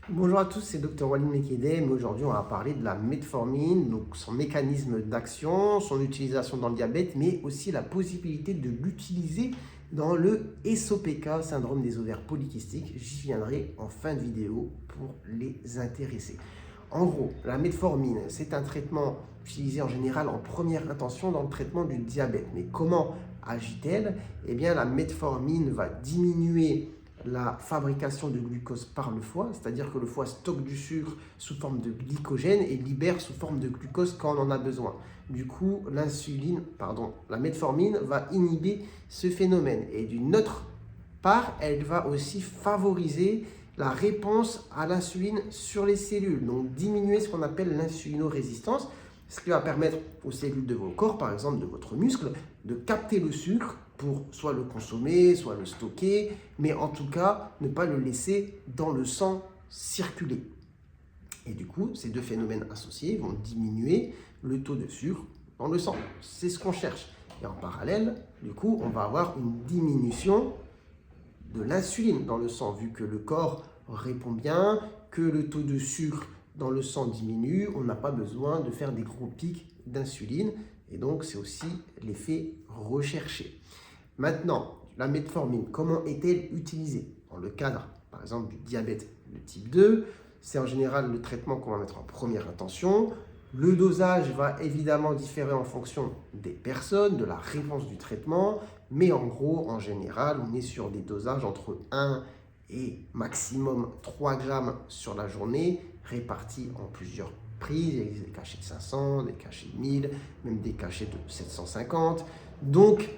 Bonjour à tous, c'est Dr Walid Mekedem. Aujourd'hui, on va parler de la metformine, donc son mécanisme d'action, son utilisation dans le diabète, mais aussi la possibilité de l'utiliser dans le SOPK, syndrome des ovaires polykystiques. J'y viendrai en fin de vidéo pour les intéresser. En gros, la metformine, c'est un traitement utilisé en général en première intention dans le traitement du diabète. Mais comment agit-elle? Eh bien, la metformine va diminuer la fabrication de glucose par le foie, c'est-à-dire que le foie stocke du sucre sous forme de glycogène et libère sous forme de glucose quand on en a besoin. Du coup, la metformine va inhiber ce phénomène. Et d'une autre part, elle va aussi favoriser la réponse à l'insuline sur les cellules, donc diminuer ce qu'on appelle l'insulinorésistance, ce qui va permettre aux cellules de vos corps, par exemple de votre muscle, de capter le sucre pour soit le consommer, soit le stocker, mais en tout cas ne pas le laisser dans le sang circuler. Et du coup, ces deux phénomènes associés vont diminuer le taux de sucre dans le sang. C'est ce qu'on cherche. Et en parallèle, du coup, on va avoir une diminution de l'insuline dans le sang, vu que le corps répond bien, que le taux de sucre dans le sang diminue, on n'a pas besoin de faire des gros pics d'insuline, et donc c'est aussi l'effet recherché. Maintenant, la metformine, comment est-elle utilisée? Dans le cadre, par exemple, du diabète de type 2, c'est en général le traitement qu'on va mettre en première intention. Le dosage va évidemment différer en fonction des personnes, de la réponse du traitement, mais en gros, en général, on est sur des dosages entre 1 et maximum 3 grammes sur la journée, répartis en plusieurs prises. Il y a des cachets de 500, des cachets de 1000, même des cachets de 750. Donc,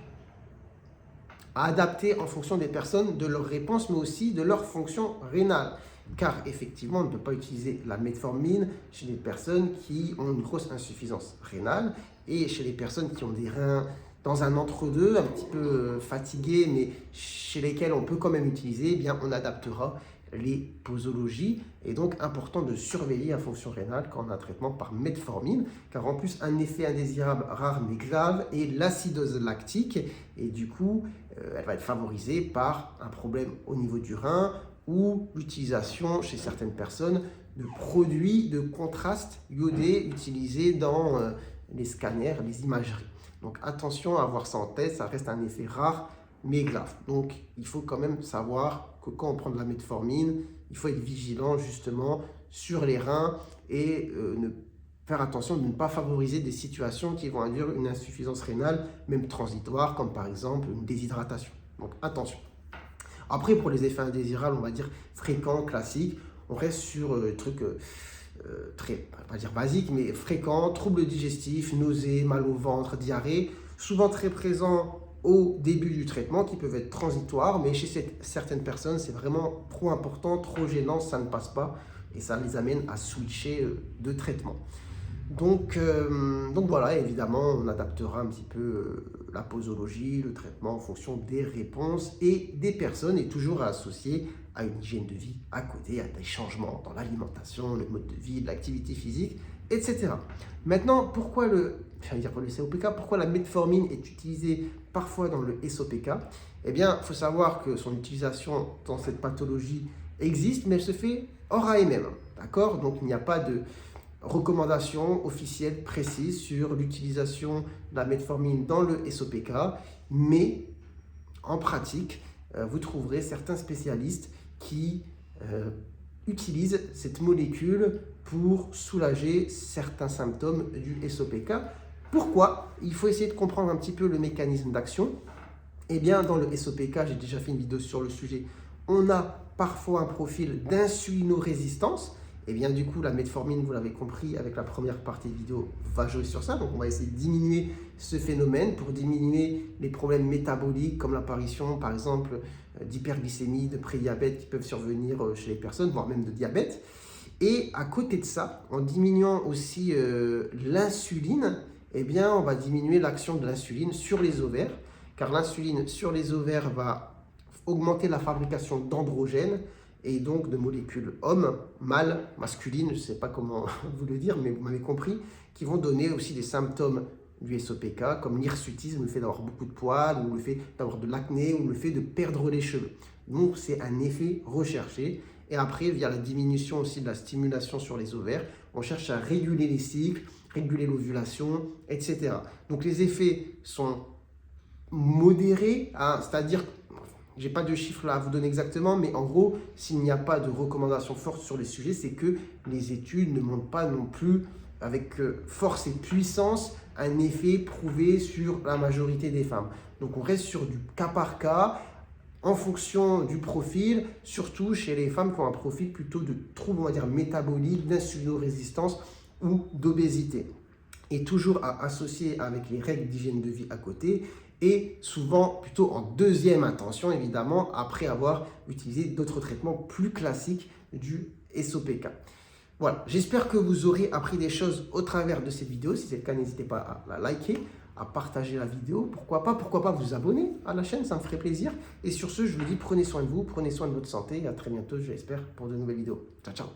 à adapter en fonction des personnes, de leur réponse, mais aussi de leur fonction rénale. Car effectivement, on ne peut pas utiliser la metformine chez les personnes qui ont une grosse insuffisance rénale et chez les personnes qui ont des reins dans un entre-deux, un petit peu fatigués, mais chez lesquels on peut quand même utiliser, eh bien on adaptera les posologies. Et donc important de surveiller la fonction rénale quand on a un traitement par metformine, car en plus un effet indésirable rare mais grave est l'acidose lactique, et du coup elle va être favorisée par un problème au niveau du rein ou l'utilisation chez certaines personnes de produits de contraste iodé utilisés dans les scanners, les imageries. Donc attention à avoir ça en tête, ça reste un effet rare mais grave. Donc il faut quand même savoir que quand on prend de la metformine, il faut être vigilant justement sur les reins et faire attention de ne pas favoriser des situations qui vont induire une insuffisance rénale, même transitoire, comme par exemple une déshydratation. Donc attention. Après, pour les effets indésirables, on va dire fréquents, classiques, on reste sur des trucs très, on va pas dire basiques, mais fréquents, troubles digestifs, nausées, mal au ventre, diarrhée, souvent très présents au début du traitement, qui peuvent être transitoires, mais chez certaines personnes, c'est vraiment trop important, trop gênant, ça ne passe pas, et ça les amène à switcher de traitement. Donc voilà, évidemment, on adaptera un petit peu la posologie, le traitement en fonction des réponses et des personnes, et toujours associé à une hygiène de vie à côté, à des changements dans l'alimentation, le mode de vie, l'activité physique, etc. Maintenant, pourquoi le COPK, pourquoi la metformine est utilisée parfois dans le SOPK? Eh bien, il faut savoir que son utilisation dans cette pathologie existe, mais elle se fait hors AMM, d'accord? Donc il n'y a pas de recommandations officielles précises sur l'utilisation de la metformine dans le SOPK, mais en pratique, vous trouverez certains spécialistes qui utilisent cette molécule pour soulager certains symptômes du SOPK. Pourquoi? Il faut essayer de comprendre un petit peu le mécanisme d'action. Eh bien, dans le SOPK, j'ai déjà fait une vidéo sur le sujet, on a parfois un profil d'insulinorésistance. Et bien du coup, la metformine, vous l'avez compris, avec la première partie de vidéo, va jouer sur ça. Donc on va essayer de diminuer ce phénomène pour diminuer les problèmes métaboliques comme l'apparition, par exemple, d'hyperglycémie, de prédiabète qui peuvent survenir chez les personnes, voire même de diabète. Et à côté de ça, en diminuant aussi l'insuline, eh bien on va diminuer l'action de l'insuline sur les ovaires, car l'insuline sur les ovaires va augmenter la fabrication d'androgènes, et donc de molécules homme, mâle, masculines, je ne sais pas comment vous le dire, mais vous m'avez compris, qui vont donner aussi des symptômes du SOPK, comme l'hirsutisme, le fait d'avoir beaucoup de poils, ou le fait d'avoir de l'acné, ou le fait de perdre les cheveux. Donc c'est un effet recherché, Et après, via la diminution aussi de la stimulation sur les ovaires, on cherche à réguler les cycles, réguler l'ovulation, etc. Donc les effets sont modérés, hein, c'est-à-dire, j'ai pas de chiffres là à vous donner exactement, mais en gros, s'il n'y a pas de recommandations fortes sur les sujets, c'est que les études ne montrent pas non plus avec force et puissance un effet prouvé sur la majorité des femmes. Donc on reste sur du cas par cas, en fonction du profil, surtout chez les femmes qui ont un profil plutôt de troubles, on va dire, métaboliques, d'insulino-résistance ou d'obésité. Et toujours à associer avec les règles d'hygiène de vie à côté, et souvent plutôt en deuxième intention, évidemment, après avoir utilisé d'autres traitements plus classiques du SOPK. Voilà, j'espère que vous aurez appris des choses au travers de cette vidéo. Si c'est le cas, n'hésitez pas à la liker, à partager la vidéo. Pourquoi pas vous abonner à la chaîne, ça me ferait plaisir. Et sur ce, je vous dis, prenez soin de vous, prenez soin de votre santé. Et à très bientôt, j'espère, pour de nouvelles vidéos. Ciao, ciao.